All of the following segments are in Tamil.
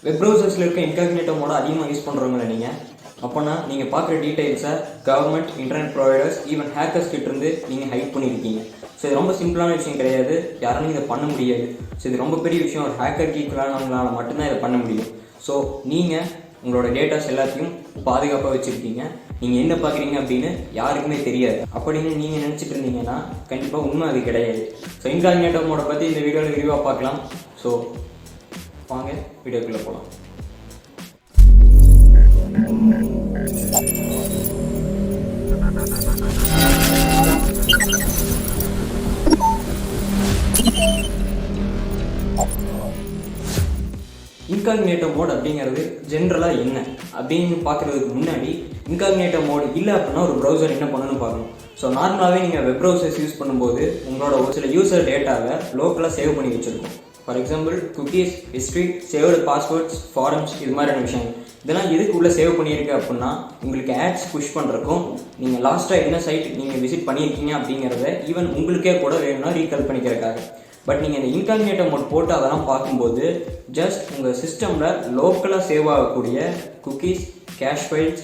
வெப் ப்ரௌசர்ஸில் இருக்க இன்காக்னேட்டோ மோட அதிகமாக யூஸ் பண்ணுறவங்கள நீங்கள் அப்போனா நீங்கள் பார்க்குற டீட்டெயில்ஸை government, internet providers, even hackers கிட்டேருந்து நீங்கள் ஹைட் பண்ணியிருக்கீங்க. ஸோ இது ரொம்ப சிம்பிளான விஷயம் கிடையாது, யாராலும் இதை பண்ண முடியாது. ஸோ இது ரொம்ப பெரிய விஷயம், ஒரு ஹேக்கருக்கு ஈக்குவலானவங்களால் மட்டும்தான் இதை பண்ண முடியும். ஸோ நீங்கள் உங்களோட டேட்டாஸ் எல்லாத்தையும் பாதுகாப்பாக வச்சுருக்கீங்க. நீங்கள் என்ன பார்க்குறீங்க அப்படின்னு யாருக்குமே தெரியாது அப்படின்னு நீங்கள் நினச்சிட்டு இருந்தீங்கன்னா கண்டிப்பாக உண்மை அது கிடையாது. ஸோ இன்காக்னேட்டோ மோட பற்றி இந்த வீடியோவில் விரிவாக பார்க்கலாம். ஸோ வாங்க வீடியோக்குள்ளே போகலாம். இன்காக்னேட்டோ மோட் அப்படிங்கிறது ஜென்ரலாக என்ன அப்படின்னு பார்க்குறதுக்கு முன்னாடி இன்காக்னேட்டோ மோட் இல்லை அப்படின்னா ஒரு ப்ரௌசர் என்ன பண்ணணும்னு பார்க்கணும். ஸோ நார்மலாகவே நீங்கள் வெப் ப்ரௌசர்ஸ் யூஸ் பண்ணும்போது உங்களோட ஒரு சில யூசர் டேட்டாவை லோக்கலாக சேவ் பண்ணி வச்சுருக்கோம். For example cookies, history, saved passwords, forums, இது மாதிரியான விஷயங்கள். இதெல்லாம் எதுக்கு உள்ளே சேவ் பண்ணியிருக்கு அப்படின்னா உங்களுக்கு ஆட்ஸ் புஷ் பண்ணுறக்கும், நீங்கள் லாஸ்ட்டாக என்ன சைட் நீங்கள் விசிட் பண்ணியிருக்கீங்க அப்படிங்கிறத ஈவன் உங்களுக்கே கூட வேணும்னா ரீகால் பண்ணிக்கிறதுக்காக. பட் நீங்கள் இந்த இன்காக்னேட்டோ மோட் போட்டு அதெல்லாம் பார்க்கும்போது ஜஸ்ட் உங்கள் சிஸ்டமில் லோக்கலாக சேவ் ஆகக்கூடிய cookies, cash files,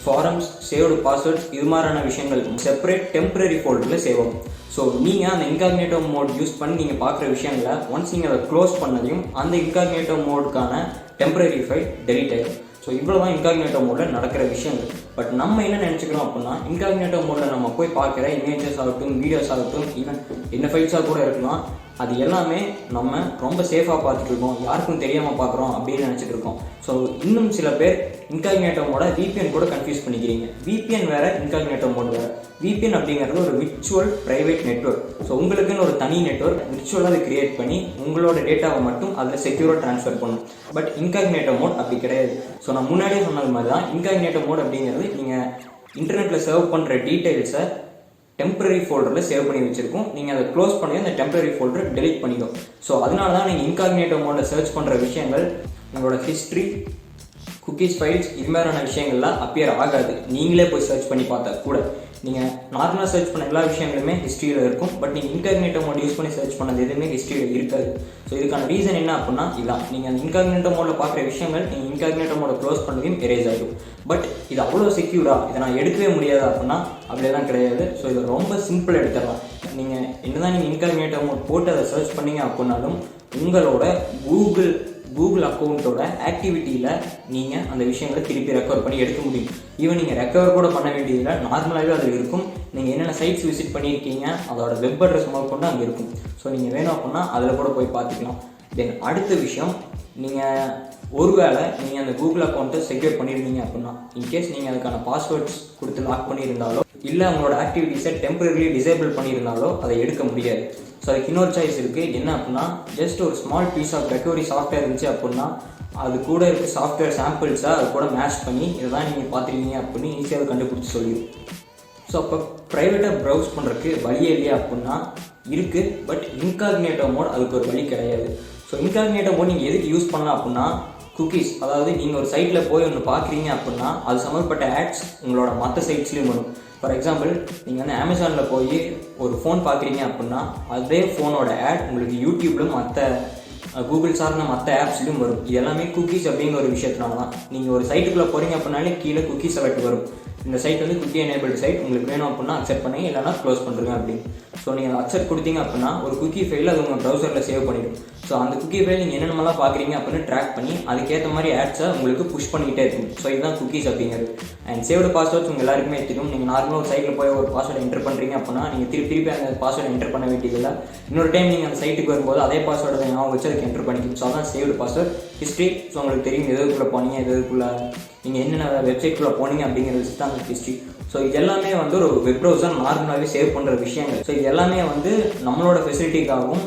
forums, saved passwords, இது மாதிரியான விஷயங்கள் செப்பரேட் டெம்பரரி ஃபோல்டரில் சேவ் ஆகும். ஸோ நீங்கள் அந்த இன்காக்னேட்டோ மோட் யூஸ் பண்ணி நீங்கள் பார்க்குற விஷயங்களை ஒன்ஸ் நீங்கள் அதை க்ளோஸ் பண்ணதையும் அந்த இன்காக்னேட்டோ மோடுக்கான டெம்பரரி ஃபைல் டெலீட் ஆகிடும். ஸோ இவ்வளோ தான் இன்காக்னேட்டோ மோடில் நடக்கிற விஷயங்கள். பட் நம்ம என்ன நினச்சிக்கிறோம் அப்படின்னா இன்காக்னேட்டோ மோடில் நம்ம போய் பார்க்குற இமேஜஸ் ஆகட்டும், வீடியோஸ் ஆகட்டும், ஈவன் என்ன ஃபைல்ஸாக கூட இருக்கலாம், அது எல்லாமே நம்ம ரொம்ப சேஃபாக பார்த்துட்டு இருக்கோம், யாருக்கும் தெரியாமல் பார்க்குறோம் அப்படின்னு நினச்சிட்டு இருக்கோம். ஸோ இன்னும் சில பேர் இன்காக்னேட்டோ மோட VPN கூட கன்ஃபியூஸ் பண்ணிக்கிறீங்க. VPN வேறு, இன்காக்னேட்டோ மோட் வேறு. VPN அப்படிங்கிறது ஒரு விர்ச்சுவல் ப்ரைவேட் நெட்வொர்க். ஸோ உங்களுக்குன்னு ஒரு தனி நெட்வொர்க் விர்ச்சுவலாக அதை கிரியேட் பண்ணி உங்களோட டேட்டாவை மட்டும் அதில் செக்யூராக ட்ரான்ஸ்ஃபர் பண்ணும். பட் இன்காக்னேட்டோ மோட் அப்படி கிடையாது. ஸோ நான் முன்னாடியே சொன்னது மாதிரி தான் இன்காக்னேட்டோ மோட் அப்படிங்கிறது நீங்கள் இன்டர்நெட்டில் சர்வ் பண்ணுற டீட்டெயில்ஸை டெம்பரரி ஃபோல்டரில் சேவ் பண்ணி வச்சுருக்கோம். நீங்கள் அதை க்ளோஸ் பண்ணி அந்த டெம்பரரி ஃபோல்டரை டெலிட் பண்ணிடும். ஸோ அதனால தான் நீங்கள் இன்காக்னேட்டோ மோடில் சர்ச் பண்ணுற விஷயங்கள் உங்களோட ஹிஸ்ட்ரி, குக்கீஸ், ஃபைல்ஸ், இது மாதிரியான விஷயங்கள்லாம் அப்பியர் ஆகாது. நீங்களே போய் சர்ச் பண்ணி பார்த்தா கூட நீங்கள் நார்மலாக சர்ச் பண்ண எல்லா விஷயங்களுமே ஹிஸ்ட்ரியில் இருக்கும். பட் நீங்கள் இன்காக்னேட்டோ மோட் யூஸ் பண்ணி சர்ச் பண்ணது எதுவுமே ஹிஸ்ட்ரியில் இருக்காது. ஸோ இதுக்கான ரீசன் என்ன அப்படின்னா இதான், நீங்கள் அந்த இன்காக்னேட்டோ மோடில் பார்க்குற விஷயங்கள் நீங்கள் இன்காக்னேட்டோ மோட க்ளோஸ் பண்ணதையும் எரேஸ் ஆகிடும். பட் இது அவ்வளோ செக்யூரா, இதை நான் எடுக்கவே முடியாது அப்படின்னா அப்படியெல்லாம் கிடையாது. ஸோ இதை ரொம்ப சிம்பிள் எடுத்துடலாம். நீங்கள் என்னதான் நீங்கள் இன்காக்னேட்டோ மோட் போட்டு அதை சர்ச் பண்ணீங்க அப்படின்னாலும் உங்களோட கூகுள் அக்கௌண்ட்டோட ஆக்டிவிட்டியில் நீங்கள் அந்த விஷயங்களை திருப்பி ரெக்கவர் பண்ணி எடுக்க முடியும். ஈவன் நீங்கள் ரெக்கவர் கூட பண்ண வேண்டியதில்லை, நார்மலாகவே அதில் இருக்கும். நீங்கள் என்னென்ன சைட்ஸ் விசிட் பண்ணியிருக்கீங்க அதோட வெப் அட்ரஸ் முதற்கொண்டு அங்கே இருக்கும். ஸோ நீங்கள் வேணும் அப்படின்னா அதில் கூட போய் பார்த்துக்கலாம். தென் அடுத்த விஷயம், நீங்கள் ஒருவேளை நீங்கள் அந்த கூகுள் அக்கௌண்ட்டை செக்யூர் பண்ணியிருந்தீங்க அப்படின்னா இன்கேஸ் நீங்கள் அதுக்கான பாஸ்வேர்ட்ஸ் கொடுத்து லாக் பண்ணியிருந்தாலோ இல்லை உங்களோட ஆக்டிவிட்டீஸை டெம்பரரிலி டிசேபிள் பண்ணியிருந்தாலோ அதை எடுக்க முடியாது. ஸோ அதுக்கு இன்னொரு சாய்ஸ் இருக்குது. என்ன அப்படின்னா ஜஸ்ட் ஒரு small piece of recovery software இருந்துச்சு அப்படின்னா அது கூட இருக்க சாஃப்ட்வேர் சாம்பிள்ஸாக அது கூட மேட்ச் பண்ணி இதை தான் நீங்கள் பார்த்துருக்கீங்க அப்படின்னு ஈஸியாக கண்டுபிடிச்சி சொல்லிடும். ஸோ அப்போ ப்ரைவேட்டாக ப்ரௌஸ் பண்ணுறதுக்கு வழியே இல்லையா அப்படின்னா இருக்குது. பட் இன்காக்னேட்டோ மோட் அதுக்கு ஒரு வழி கிடையாது. ஸோ இன்காக்னேட்டோ மோட் நீங்கள் எதுக்கு யூஸ் பண்ணலாம் அப்படின்னா குக்கீஸ், அதாவது நீங்கள் ஒரு சைட்டில் போய் ஒன்று பார்க்குறீங்க அப்படின்னா அது சம்மந்தப்பட்ட ஆட்ஸ் உங்களோட மற்ற சைட்ஸ்லேயும் வரும். ஃபார் எக்ஸாம்பிள் நீங்கள் வந்து அமேசானில் போய் ஒரு ஃபோன் பார்க்குறீங்க அப்படின்னா அதே ஃபோனோட ஆட் உங்களுக்கு யூடியூப்லும் மற்ற கூகுள் சார்ந்த மற்ற ஆப்ஸ்லையும் வரும். இது எல்லாமே குக்கீஸ் அப்படிங்கிற ஒரு விஷயத்தினால தான். நீங்கள் ஒரு சைட்டுக்குள்ளே போகிறீங்க அப்படின்னாலே கீழே குக்கீ செலக்ட் வரும். இந்த சைட் வந்து குக்கி எனேபிள்டு சைட், உங்களுக்கு வேணும் அப்படின்னா அக்செப்ட் பண்ணி இல்லைனா க்ளோஸ் பண்ணுறங்க அப்படின்னு. ஸோ நீங்கள் அக்செப்ட் கொடுத்தீங்க அப்படின்னா ஒரு குக்கி ஃபைல் அது உங்கள் ப்ரௌசரில் சேவ் பண்ணிடும். ஸோ அந்த குக்கி ஃபைல் நீங்கள் என்னென்னலாம் பார்க்குறீங்க அப்படின்னு ட்ராக் பண்ணி அதுக்கேற்ற மாதிரி ஆட்ஸை உங்களுக்கு புஷ் பண்ணிக்கிட்டே இருக்கும். ஸோ இதுதான் குக்கீஸ் அப்படிங்கிறது. அண்ட் சேவ்டு பாஸ்வேர்ட்ஸ் உங்கள் எல்லாருக்குமே தெரியும். நீங்கள் நார்மலாக ஒரு சைட்டில் போய் ஒரு பாஸ்வேர்டு என்டர் பண்ணுறீங்க அப்படின்னா நீங்கள் திருப்பி அந்த பாஸ்வேர்டு என்டர் பண்ண வேண்டியதில்லை. இன்னொரு டைம் நீங்கள் அந்த சைட்டுக்கு வரும்போது அதே பாஸ்வேர்டு ஞாபகம் வச்சு அதுக்கு என்டர் பண்ணிக்கணும். ஸோ அதான் சேவ்டு பாஸ்வேர்ட். ஹிஸ்ட்ரி, ஸோ உங்களுக்கு தெரியும் எதுக்குள்ளே போனீங்க, எதுக்குள்ளே நீங்கள் என்னென்ன வெப்சைட்குள்ளே போனீங்க அப்படிங்கிறது வச்சு தான் அந்த ஹிஸ்ட்ரி. ஸோ இது எல்லாமே வந்து ஒரு வெப் ப்ரௌசர் நார்மலாகவே சேவ் பண்ணுற விஷயங்கள். ஸோ இது எல்லாமே வந்து நம்மளோட ஃபெசிலிட்டிக்காகவும்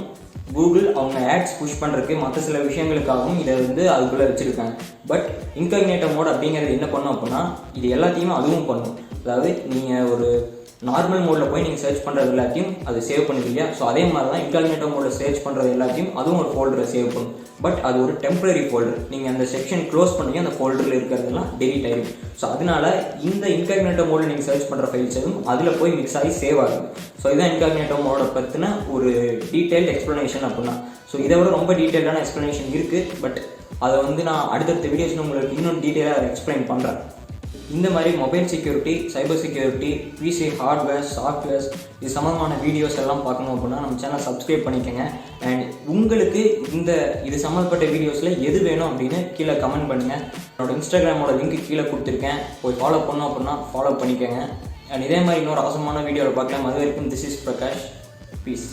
கூகுள் அவங்க ஆட்ஸ் புஷ் பண்ணுறதுக்கு மற்ற சில விஷயங்களுக்காகவும் இதை வந்து அதுக்குள்ளே வச்சுருக்காங்க. பட் இன்காக்னேட்டோ மோட் அப்படிங்கிறது என்ன பண்ணும் அப்படின்னா இது எல்லாத்தையுமே அதுவும் பண்ணும். அதாவது நீங்கள் ஒரு நார்மல் மோடில் போய் நீங்கள் சர்ச் பண்ணுறது எல்லாத்தையும் அது சேவ் பண்ணுது இல்லையா? ஸோ அதே மாதிரி தான் இன்காக்னேட்டோ மோடில் சர்ச் பண்ணுறது எல்லாத்தையும் அதுவும் ஒரு ஃபோல்டரை சேவ் பண்ணும். பட் அது ஒரு டெம்பரரி ஃபோல்டர். நீங்கள் அந்த செக்ஷன் க்ளோஸ் பண்ணி அந்த ஃபோல்டரில் இருக்கிறதெல்லாம் டெலிட் ஆகிடும். ஸோ அதனால இந்த இன்காக்னேட்டோ மோடில் நீங்கள் சர்ச் பண்ணுற ஃபைல்ஸ் எதுவும் அதில் போய் மிக்ஸ் ஆகி சேவ் ஆகுது. ஸோ இதுதான் இன்காக்னேட்டோ மோட பற்றின ஒரு டீட்டெயில்டு எக்ஸ்ப்ளனேஷன் அப்படின்னா. ஸோ இதை விட ரொம்ப டீட்டெயில்டான எக்ஸ்ப்ளனேஷன் இருக்குது. பட் அதை வந்து நான் அடுத்தடுத்த வீடியோஸில் உங்களுக்கு இன்னும் டீட்டெயிலாக அதை எக்ஸ்பிளைன் பண்ணுறேன். இந்த மாதிரி mobile security, cyber security, PC hardwares, softwares இது சம்மந்தமான வீடியோஸ் எல்லாம் பார்க்கணும் அப்படின்னா நம்ம சேனல் சப்ஸ்கிரைப் பண்ணிக்கோங்க. அண்ட் உங்களுக்கு இது சம்மந்தப்பட்ட வீடியோஸில் எது வேணும் அப்படின்னு கீழே கமெண்ட் பண்ணுங்கள். என்னோடய இன்ஸ்டாகிராமோட லிங்க் கீழே கொடுத்துருக்கேன், போய் ஃபாலோ பண்ணோம் அப்படின்னா ஃபாலோ பண்ணிக்கோங்க. அண்ட் இதே மாதிரி இன்னொரு அவசரமான வீடியோவில் பார்க்கலாம். அது வரைக்கும் திஸ் இஸ் பிரகாஷ். பீஸ்.